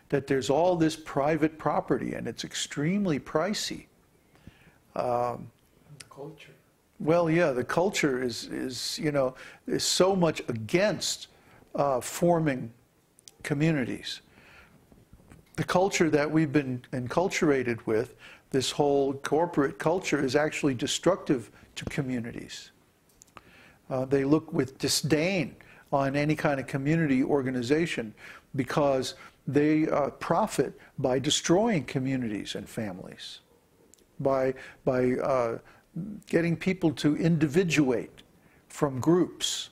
that there's all this private property and it's extremely pricey. The culture. Well, yeah, the culture is you know, is so much against forming communities. The culture that we've been enculturated with, this whole corporate culture, is actually destructive to communities. They look with disdain on any kind of community organization because they profit by destroying communities and families, by getting people to individuate from groups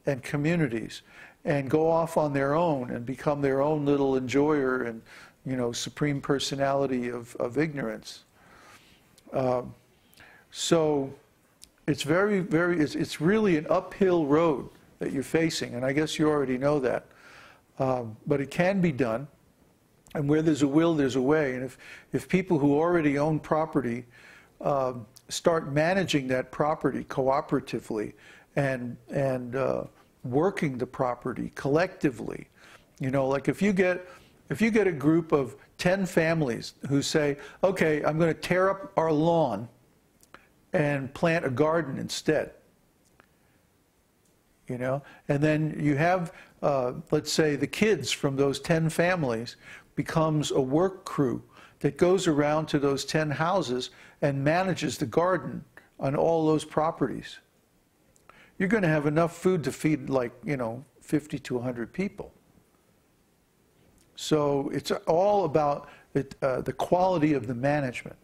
and communities and go off on their own and become their own little enjoyer and, you know, supreme personality of ignorance. So it's it's really an uphill road that you're facing, and I guess you already know that. But it can be done, and where there's a will, there's a way. And if people who already own property start managing that property cooperatively and working the property collectively, you know, like if you get a group of 10 families who say, okay, I'm going to tear up our lawn and plant a garden instead, you know, and then you have, let's say, the kids from those 10 families becomes a work crew that goes around to those 10 houses and manages the garden on all those properties. You're going to have enough food to feed, like, you know, 50 to 100 people. So it's all about the quality of the management.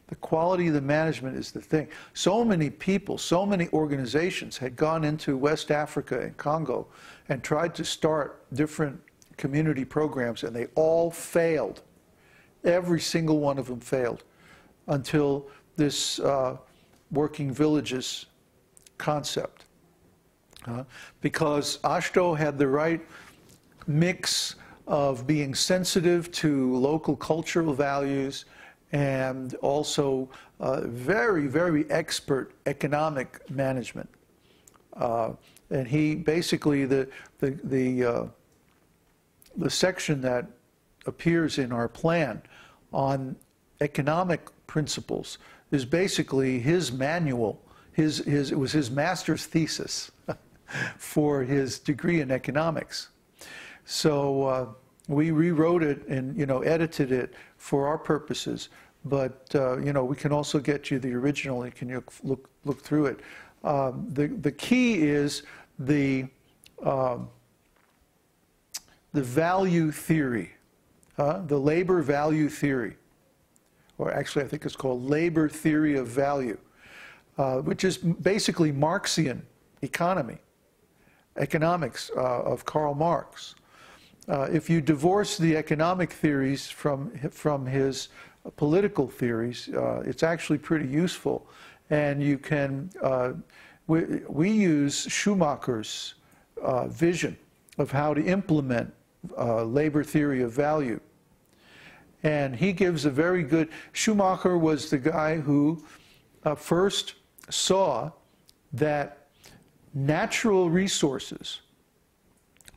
The quality of the management is the thing. So many people, so many organizations had gone into West Africa and Congo and tried to start different community programs, and they all failed. Every single one of them failed until this working villages concept. Because Ashto had the right mix of being sensitive to local cultural values and also very, very expert economic management. And he basically, the section that appears in our plan on economic principles is basically his manual. It was his master's thesis for his degree in economics. So we rewrote it and, you know, edited it for our purposes. But you know, we can also get you the original. You can look through it. The key is the value theory, the labor value theory, or actually I think it's called labor theory of value, which is basically Marxian economics of Karl Marx. If you divorce the economic theories from his political theories, it's actually pretty useful. And you can, we use Schumacher's vision of how to implement labor theory of value. And he gives a very good, Schumacher was the guy who first saw that natural resources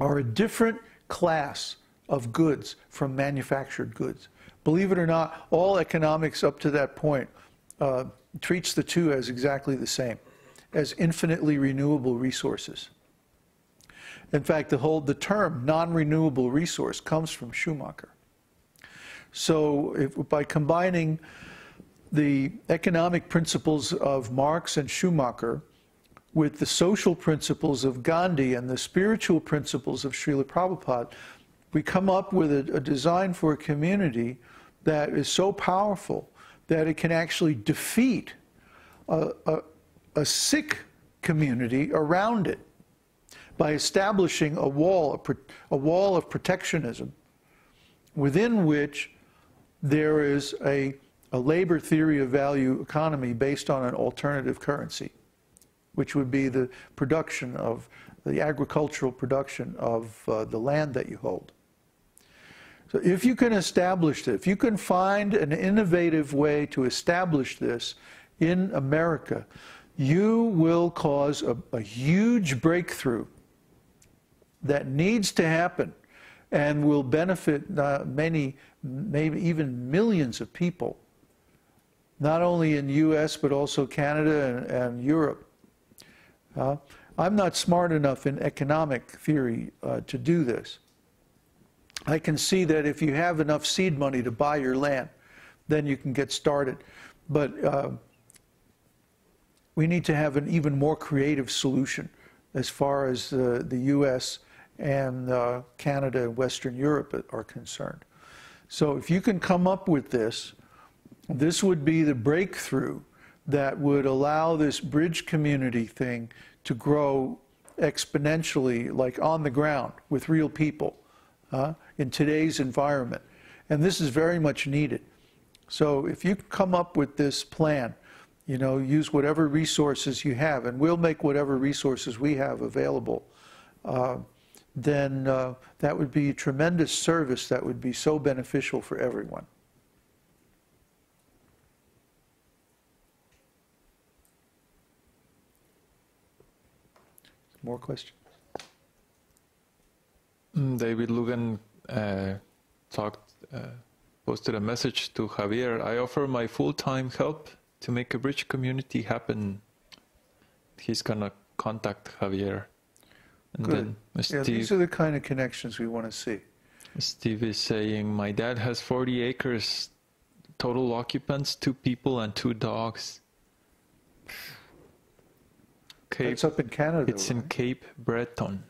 are a different class of goods from manufactured goods. Believe it or not, all economics up to that point treats the two as exactly the same, as infinitely renewable resources. In fact, the term non-renewable resource comes from Schumacher. So by combining the economic principles of Marx and Schumacher with the social principles of Gandhi and the spiritual principles of Srila Prabhupada, we come up with a design for a community that is so powerful that it can actually defeat a sick community around it by establishing a wall of protectionism within which there is a labor theory of value economy based on an alternative currency, which would be the production of the agricultural production of the land that you hold. So if you can establish this, if you can find an innovative way to establish this in America, you will cause a huge breakthrough that needs to happen. and will benefit many, maybe even millions of people, not only in the US but also Canada and Europe. I'm not smart enough in economic theory to do this. I can see that if you have enough seed money to buy your land, then you can get started. But we need to have an even more creative solution as far as the US and Canada and Western Europe are concerned. So if you can come up with this, this would be the breakthrough that would allow this bridge community thing to grow exponentially, like on the ground with real people in today's environment. And this is very much needed. So if you come up with this plan, you know, use whatever resources you have, and we'll make whatever resources we have available, then that would be a tremendous service that would be so beneficial for everyone. More questions? David Lugan posted a message to Javier. I offer my full-time help to make a bridge community happen. He's gonna contact Javier. And Good. Then Steve, these are the kind of connections we want to see. Steve is saying, my dad has 40 acres, total occupants, 2 people and 2 dogs. It's up in Canada. It's in Cape Breton.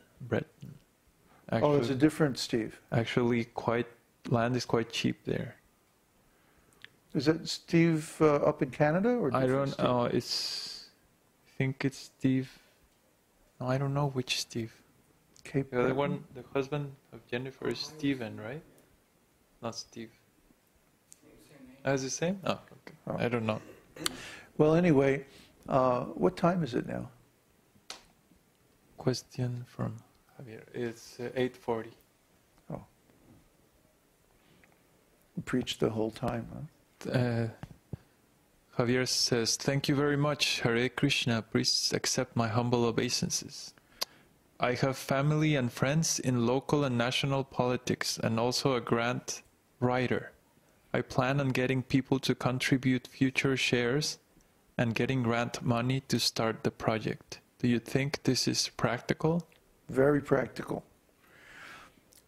Actually, oh, it's a different Steve. Actually, land is quite cheap there. Is that Steve up in Canada or? I don't know. I think it's Steve. No, I don't know which Steve. Cape. The other one, the husband of Jennifer, is Steven, right? Not Steve. Is the same? Oh, okay. Oh. I don't know. Well, anyway, what time is it now? Question from Javier. It's 8:40. Oh. Preached the whole time, huh? Javier says, thank you very much, Hare Krishna. Please accept my humble obeisances. I have family and friends in local and national politics and also a grant writer. I plan on getting people to contribute future shares and getting grant money to start the project. Do you think this is practical? Very practical.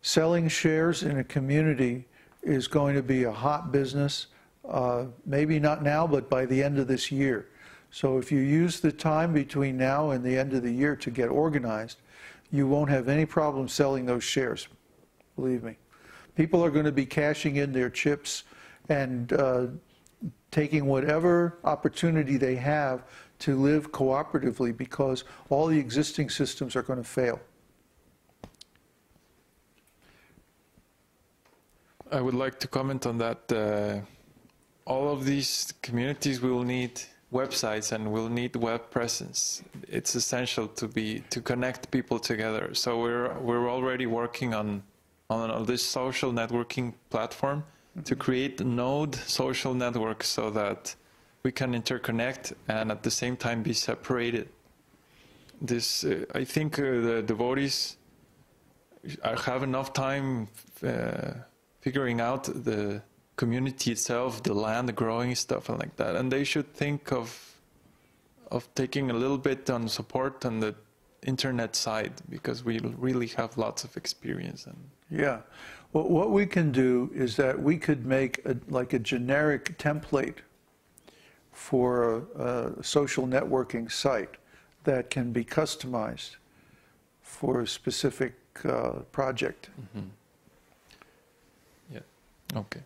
Selling shares in a community is going to be a hot business, maybe not now, but by the end of this year. So if you use the time between now and the end of the year to get organized, you won't have any problem selling those shares, believe me. People are going to be cashing in their chips and taking whatever opportunity they have to live cooperatively, because all the existing systems are going to fail. I would like to comment on that. All of these communities will need websites and will need web presence. It's essential to connect people together. So we're already working on this social networking platform to create node social networks so that we can interconnect and at the same time be separated. This, I think the devotees have enough time figuring out the community itself, the land, the growing stuff and like that. And they should think of taking a little bit on support on the internet side, because we really have lots of experience. And yeah. Well, what we can do is that we could make like a generic template for a social networking site that can be customized for a specific project. Mm-hmm. Yeah. Okay.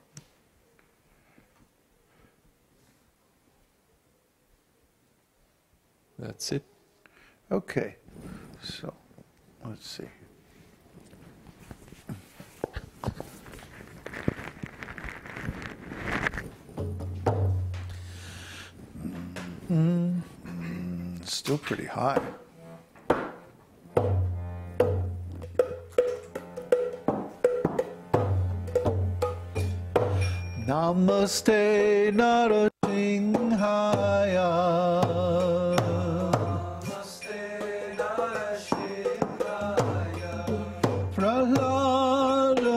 That's it. Okay. So, let's see. Still pretty high. Namaste Narasimhaya. Namaste Narasimhaya. Prahlada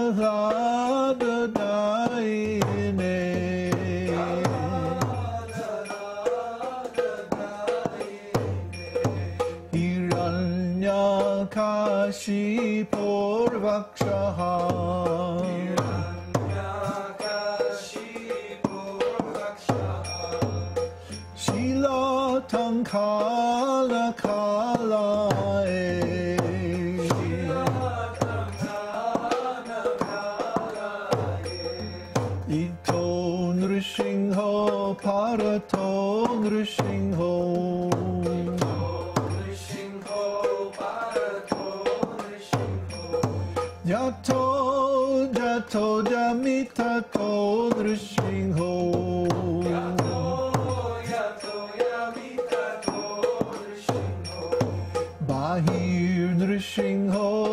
Nrsimho